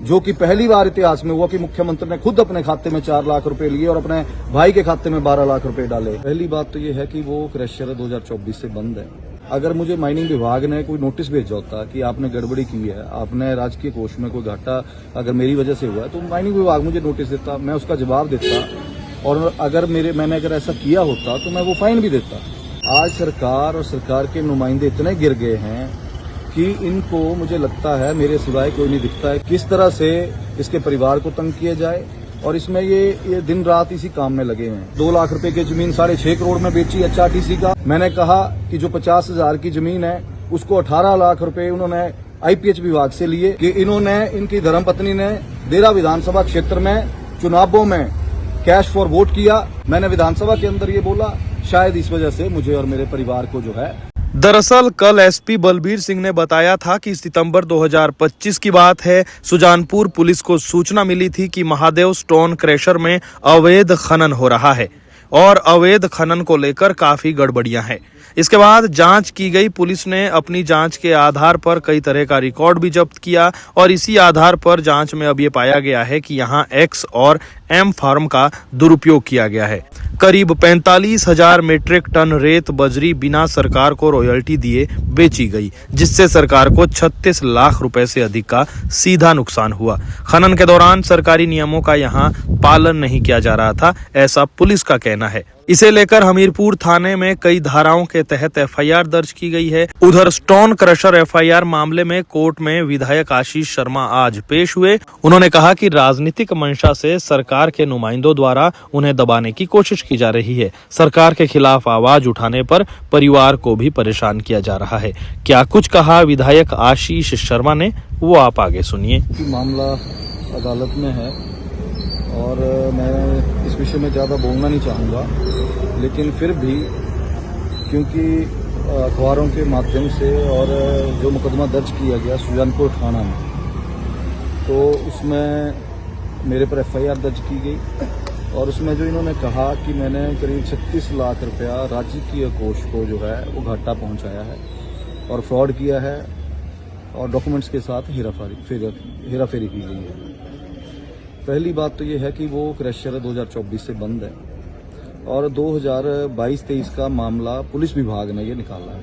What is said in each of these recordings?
जो कि पहली बार इतिहास में हुआ कि मुख्यमंत्री ने खुद अपने खाते में 4 लाख रुपए लिए और अपने भाई के खाते में 12 लाख रुपए डाले। पहली बात तो ये है कि वो क्रशर 2024 से बंद है। अगर मुझे माइनिंग विभाग ने कोई नोटिस भेजा होता कि आपने गड़बड़ी की है, आपने राजकीय कोष में कोई घाटा अगर मेरी वजह से हुआ है, तो माइनिंग विभाग मुझे नोटिस देता, मैं उसका जवाब देता और अगर मैंने अगर ऐसा किया होता तो मैं वो फाइन भी देता। आज सरकार और सरकार के नुमाइंदे इतने गिर गए हैं कि इनको मुझे लगता है मेरे सिवाय कोई नहीं दिखता है किस तरह से इसके परिवार को तंग किया जाए, और इसमें ये दिन रात इसी काम में लगे हुए हैं। 2 लाख रुपए की जमीन 6.5 करोड़ में बेची HRTC का। मैंने कहा कि जो 50,000 की जमीन है उसको 18 लाख रुपए उन्होंने IPH विभाग से लिए कि इन्होंने इनकी धर्मपत्नी ने देरा विधानसभा क्षेत्र में चुनावों में कैश फॉर वोट किया। मैंने विधानसभा के अंदर ये बोला, शायद इस वजह से मुझे और मेरे परिवार को जो है। दरअसल कल SP बलबीर सिंह ने बताया था कि सितंबर 2025 की बात है, सुजानपुर पुलिस को सूचना मिली थी कि महादेव स्टोन क्रशर में अवैध खनन हो रहा है और अवैध खनन को लेकर काफी गड़बड़ियां हैं। इसके बाद जांच की गई। पुलिस ने अपनी जांच के आधार पर कई तरह का रिकॉर्ड भी जब्त किया और इसी आधार पर जांच में अब ये पाया गया है कि यहाँ X और M फार्म का दुरुपयोग किया गया है। करीब 45,000 मीट्रिक टन रेत बजरी बिना सरकार को रॉयल्टी दिए बेची गई, जिससे सरकार को 36 लाख रुपए से अधिक का सीधा नुकसान हुआ। खनन के दौरान सरकारी नियमों का यहाँ पालन नहीं किया जा रहा था, ऐसा पुलिस का कहना है। इसे लेकर हमीरपुर थाने में कई धाराओं के तहत FIR दर्ज की गई है। उधर स्टोन क्रशर FIR मामले में कोर्ट में विधायक आशीष शर्मा आज पेश हुए। उन्होंने कहा कि राजनीतिक मंशा से सरकार के नुमाइंदों द्वारा उन्हें दबाने की कोशिश की जा रही है। सरकार के खिलाफ आवाज उठाने पर परिवार को भी परेशान किया जा रहा है। क्या कुछ कहा विधायक आशीष शर्मा ने, वो आप आगे सुनिए। मामला अदालत में है और मैं इस विषय में ज़्यादा बोलना नहीं चाहूँगा, लेकिन फिर भी क्योंकि अखबारों के माध्यम से और जो मुकदमा दर्ज किया गया सुजानपुर थाना में, तो उसमें मेरे पर FIR दर्ज की गई और उसमें जो इन्होंने कहा कि मैंने करीब 36 लाख रुपया राजकीय कोष को जो है वो घाटा पहुंचाया है और फ्रॉड किया है और डॉक्यूमेंट्स के साथ हेराफेरी की गई है। पहली बात तो ये है कि वो क्रशर 2024 से बंद है और 2022-23 का मामला पुलिस विभाग ने ये निकाला है।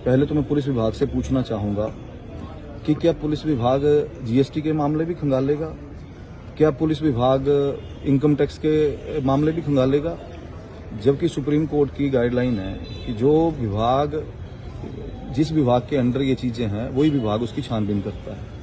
पहले तो मैं पुलिस विभाग से पूछना चाहूँगा कि क्या पुलिस विभाग GST के मामले भी खंगालेगा? क्या पुलिस विभाग इनकम टैक्स के मामले भी खंगालेगा? जबकि सुप्रीम कोर्ट की गाइडलाइन है कि जिस विभाग के अंडर ये चीज़ें हैं वही विभाग उसकी छानबीन करता है।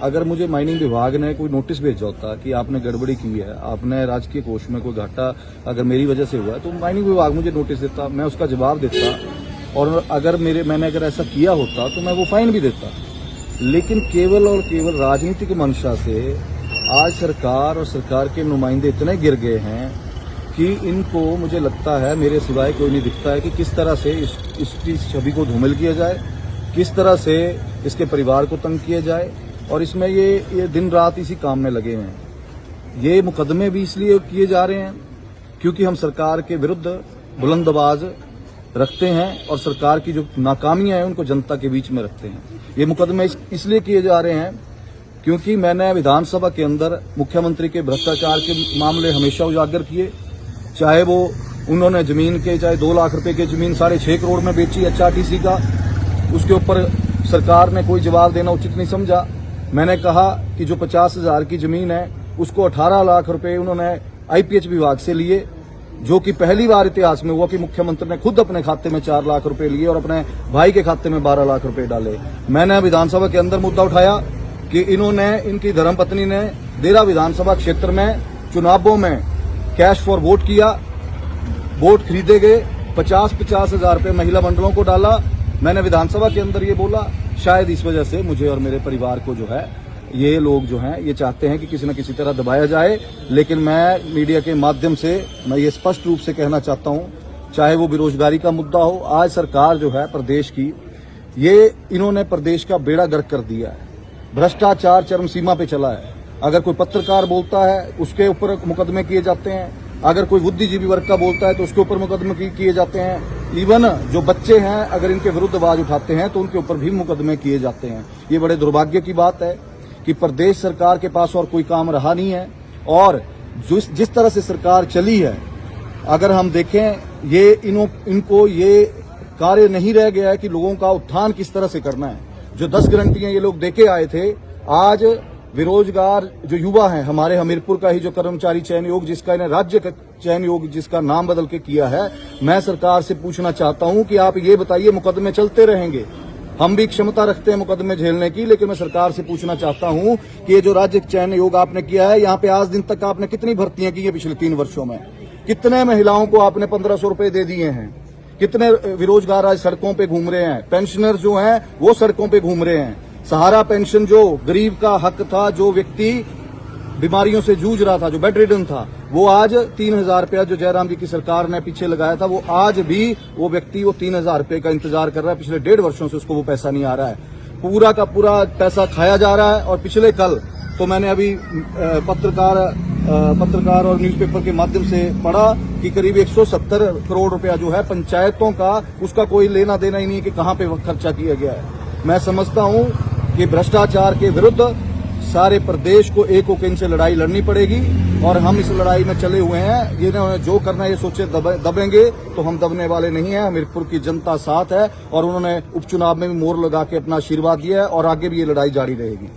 अगर मुझे माइनिंग विभाग ने कोई नोटिस भेजा होता कि आपने गड़बड़ी की है, आपने राजकीय कोष में कोई घाटा अगर मेरी वजह से हुआ है, तो माइनिंग विभाग मुझे नोटिस देता, मैं उसका जवाब देता और अगर मैंने अगर ऐसा किया होता तो मैं वो फाइन भी देता। लेकिन केवल और केवल राजनीतिक मंशा से आज सरकार और सरकार के नुमाइंदे इतने गिर गए हैं कि इनको मुझे लगता है मेरे सिवाय कोई नहीं दिखता है कि किस तरह से इसकी छवि को धूमिल किया जाए, किस तरह से इसके परिवार को तंग किया जाए, और इसमें ये दिन रात इसी काम में लगे हुए हैं। ये मुकदमे भी इसलिए किए जा रहे हैं क्योंकि हम सरकार के विरुद्ध बुलंद आवाज रखते हैं और सरकार की जो नाकामियां हैं उनको जनता के बीच में रखते हैं। ये मुकदमे इसलिए किए जा रहे हैं क्योंकि मैंने विधानसभा के अंदर मुख्यमंत्री के भ्रष्टाचार के मामले हमेशा उजागर किए, चाहे वो उन्होंने जमीन के चाहे 2 लाख रुपए की जमीन 6.5 करोड़ में बेची HRTC का, उसके ऊपर सरकार ने कोई जवाब देना उचित नहीं समझा। मैंने कहा कि जो 50,000 की जमीन है उसको 18 लाख रुपए उन्होंने IPH विभाग से लिए, जो कि पहली बार इतिहास में हुआ कि मुख्यमंत्री ने खुद अपने खाते में 4 लाख रुपए लिए और अपने भाई के खाते में 12 लाख रुपए डाले। मैंने विधानसभा के अंदर मुद्दा उठाया कि इनकी धर्मपत्नी ने देरा विधानसभा क्षेत्र में चुनावों में कैश फॉर वोट किया, वोट खरीदे गए, 50-50 हजार रुपए महिला मंडलों को डाला। मैंने विधानसभा के अंदर ये बोला, शायद इस वजह से मुझे और मेरे परिवार को जो है ये लोग जो हैं ये चाहते हैं कि किसी न किसी तरह दबाया जाए। लेकिन मैं मीडिया के माध्यम से मैं ये स्पष्ट रूप से कहना चाहता हूं, चाहे वो बेरोजगारी का मुद्दा हो, आज सरकार जो है प्रदेश की, ये इन्होंने प्रदेश का बेड़ा गर्क कर दिया है। भ्रष्टाचार चरम सीमा पे चला है। अगर कोई पत्रकार बोलता है उसके ऊपर मुकदमे किए जाते हैं, अगर कोई बुद्धिजीवी वर्ग का बोलता है तो उसके ऊपर मुकदमे किए जाते हैं। इवन जो बच्चे हैं अगर इनके विरुद्ध आवाज उठाते हैं तो उनके ऊपर भी मुकदमे किए जाते हैं। ये बड़े दुर्भाग्य की बात है कि प्रदेश सरकार के पास और कोई काम रहा नहीं है और जिस तरह से सरकार चली है, अगर हम देखें ये इनको ये कार्य नहीं रह गया है कि लोगों का उत्थान किस तरह से करना है। जो 10 गारंटियां ये लोग देके आए थे, आज बेरोजगार जो युवा हैं, हमारे हमीरपुर का ही जो कर्मचारी चयन योग जिसका इन्हें राज्य चयन योग जिसका नाम बदल के किया है, मैं सरकार से पूछना चाहता हूं कि आप ये बताइए मुकदमे चलते रहेंगे। हम भी क्षमता रखते हैं मुकदमे झेलने की, लेकिन मैं सरकार से पूछना चाहता हूं कि ये जो राज्य चयन योग आपने किया है, यहाँ पे आज दिन तक आपने कितनी भर्तियां की है पिछले 3 वर्षों में? कितने महिलाओं को आपने 1500 रुपए दे दिए हैं? कितने बेरोजगार आज सड़कों पे घूम रहे हैं? पेंशनर जो हैं वो सड़कों पे घूम रहे हैं। सहारा पेंशन जो गरीब का हक था, जो व्यक्ति बीमारियों से जूझ रहा था, जो बेड रिडन था, वो आज 3000 रुपया जो जयराम जी की सरकार ने पीछे लगाया था, वो आज भी वो व्यक्ति वो 3000 रुपये का इंतजार कर रहा है। पिछले 1.5 वर्षों से उसको वो पैसा नहीं आ रहा है। पूरा का पूरा पैसा खाया जा रहा है। और पिछले कल तो मैंने अभी पत्रकार और न्यूज़पेपर के माध्यम से पढ़ा कि करीब 170 करोड़ रुपया जो है पंचायतों का, उसका कोई लेना देना ही नहीं है कि कहां पे खर्चा किया गया है। मैं समझता हूं कि भ्रष्टाचार के विरुद्ध सारे प्रदेश को एक होकर इनसे लड़ाई लड़नी पड़ेगी और हम इस लड़ाई में चले हुए हैं। इन्होंने जो करना है ये सोचे दबेंगे तो हम दबने वाले नहीं हैं। हमीरपुर की जनता साथ है और उन्होंने उपचुनाव में भी मोहर लगा के अपना आशीर्वाद दिया है और आगे भी ये लड़ाई जारी रहेगी।